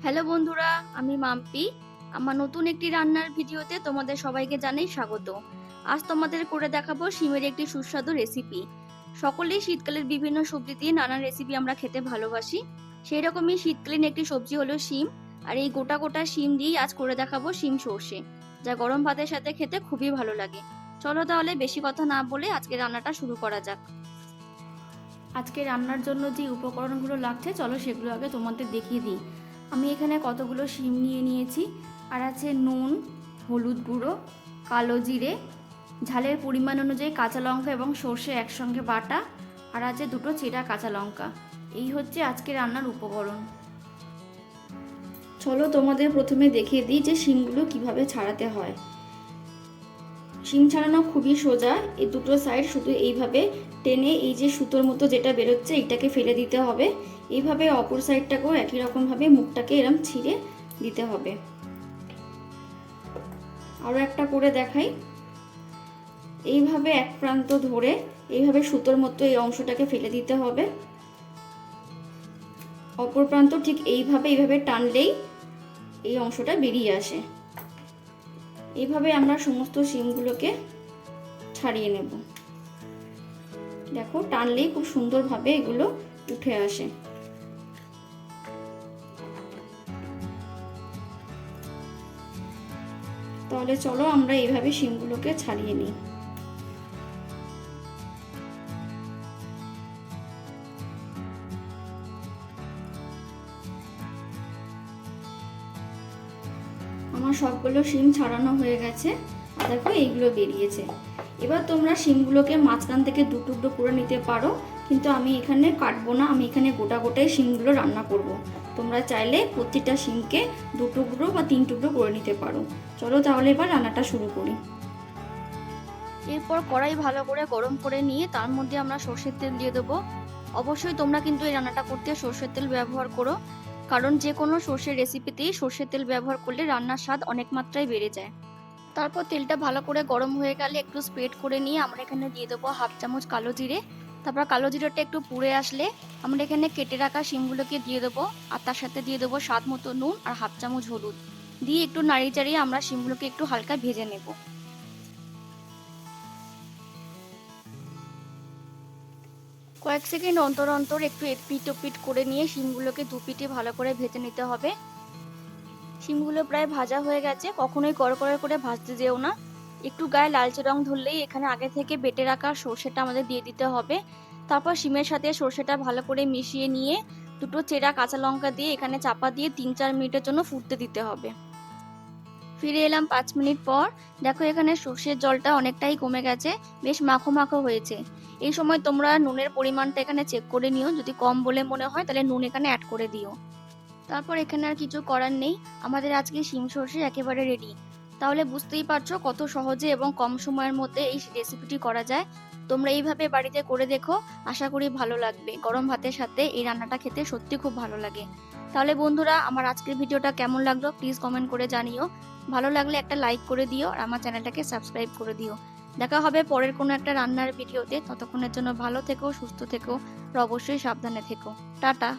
Hello বন্ধুরা, আমি মাম্পি। আমার নতুন একটি রান্নার ভিডিওতে তোমাদের সবাইকে জানাই স্বাগত। আজ তোমাদের করে দেখাবো শিমের একটি সুস্বাদু রেসিপি। সকলেই শীতকালের বিভিন্ন সবজি দিয়ে নানান রেসিপি আমরা খেতে ভালোবাসি। সেই রকমই শীতকালীন একটি সবজি হলো শিম। আর এই গোটা গোটা শিম দিয়েই আজ করে দেখাবো শিম সর্ষে, যা গরম ভাতের সাথে খেতে খুবই ভালো লাগে। চলো তাহলে বেশি কথা না বলে আজকে রান্নাটা শুরু করা যাক। আজকে রান্নার জন্য যে উপকরণগুলো লাগছে চলো সেগুলো আগে তোমাদের দেখিয়ে দিই। আমি এখানে কতগুলো শিম নিয়ে নিয়েছি, আর আছে নুন, হলুদ গুঁড়ো, কালো জিরে, ঝালের পরিমাণ অনুযায়ী কাঁচা লঙ্কা এবং সর্ষে একসঙ্গে বাটা, আর আছে দুটো চেরা কাঁচা লঙ্কা। এই হচ্ছে আজকে রান্নার উপকরণ। চলো তোমাদের প্রথমে দেখিয়ে দিই যে শিমগুলো কিভাবে ছাড়াতে হয়। শিম ছাড়ানো খুবই সোজা। এই দুটো সাইড শুধু এইভাবে টেনে এই যে সুতোর মতো যেটা বেরোচ্ছে এইটাকে ফেলে দিতে হবে। এইভাবে অপর সাইডটাকেও একই রকমভাবে মুখটাকে এরম ছিঁড়ে দিতে হবে। আরও একটা করে দেখাই। এইভাবে এক প্রান্ত ধরে এইভাবে সুতোর মতো এই অংশটাকে ফেলে দিতে হবে। অপর প্রান্ত ঠিক এইভাবে টানলেই এই অংশটা বেরিয়ে আসে। এইভাবে আমরা সমস্ত শিমগুলোকে ছাড়িয়ে নেব। দেখো, টানলেই খুব সুন্দরভাবে এগুলো উঠে আসে। তাহলে চলো আমরা এইভাবে শিমগুলোকে ছাড়িয়ে নিই। আমার সবগুলো শিম ছাড়ানো হয়ে গেছে, আর দেখো এইগুলো বেরিয়েছে। এবার তোমরা শিমগুলোকে মাঝখান থেকে দু টুকরো করে নিতে পারো, কিন্তু আমি এখানে কাটবো না, আমি এখানে গোটা গোটাই শিমগুলো রান্না করব। তোমরা চাইলে প্রতিটা শিমকে দু টুকরো বা তিন টুকরো করে নিতে পারো। চলো তাহলে এবার রান্নাটা শুরু করি। এরপর কড়াই ভালো করে গরম করে নিয়ে তার মধ্যে আমরা সর্ষের তেল দিয়ে দেবো। অবশ্যই তোমরা কিন্তু এই রান্নাটা করতে সর্ষের তেল ব্যবহার করো, কারণ যে কোনো সর্ষের রেসিপিতেই সর্ষের তেল ব্যবহার করলে রান্নার স্বাদ অনেক মাত্রায় বেড়ে যায়। তারপর তেলটা ভালো করে গরম হয়ে গেলে একটু স্প্রেড করে নিয়ে আমরা এখানে দিয়ে দেবো হাফ চামচ কালো জিরে। তারপর কালো জিরেটা একটু পুড়ে আসলে আমরা এখানে কেটে রাখা শিমগুলোকে দিয়ে দেবো, আর তার সাথে দিয়ে দেবো স্বাদ মতো নুন আর হাফ চামচ হলুদ দিয়ে একটু নাড়িয়ে চাড়িয়ে আমরা শিমগুলোকে একটু হালকা ভেজে নেব। কয়েক সেকেন্ড অন্তর অন্তর একটু এপিট ওপিট করে নিয়ে শিমগুলোকে দু পিঠে ভালো করে ভেজে নিতে হবে। শিমগুলো প্রায় ভাজা হয়ে গেছে, কখনোই কড়কড়া করে ভাজতে যেও না। একটু গায়ে লালচে রং ধরলেই এখানে আগে থেকে বেটে রাখা সর্ষেটা আমাদের দিয়ে দিতে হবে। তারপর শিমের সাথে সর্ষেটা ভালো করে মিশিয়ে নিয়ে দুটো চেরা কাঁচা লঙ্কা দিয়ে এখানে চাপা দিয়ে 3-4 মিনিটের জন্য ফুটতে দিতে হবে। ফিরে এলাম 5 মিনিট পর। দেখো এখানে সর্ষের জলটা অনেকটাই কমে গেছে, বেশ মাখো মাখো হয়েছে। এই সময় তোমরা নুনের পরিমাণটা এখানে চেক করে নিও, যদি কম বলে মনে হয় তাহলে নুন এখানে অ্যাড করে দিও। তারপর এখানে আর কিছু করার নেই, আমাদের আজকে শিম সর্ষে একেবারে রেডি। তাহলে বুঝতেই পারছো কত সহজে এবং কম সময়ের মধ্যে এই রেসিপিটি করা যায়। তোমরা এইভাবে বাড়িতে করে দেখো, আশা করি ভালো লাগবে। গরম ভাতের সাথে এই রান্নাটা খেতে সত্যি খুব ভালো লাগে। তাহলে বন্ধুরা, আমার আজকের ভিডিওটা কেমন লাগলো প্লিজ কমেন্ট করে জানিও। ভালো লাগলে একটা লাইক করে দিও আর আমার চ্যানেলটাকে সাবস্ক্রাইব করে দিও। দেখা হবে পরের কোনো একটা রান্নার ভিডিওতে। ততক্ষণের জন্য ভালো থেকো, সুস্থ থেকো আর অবশ্যই সাবধানে থেকো। টাটা।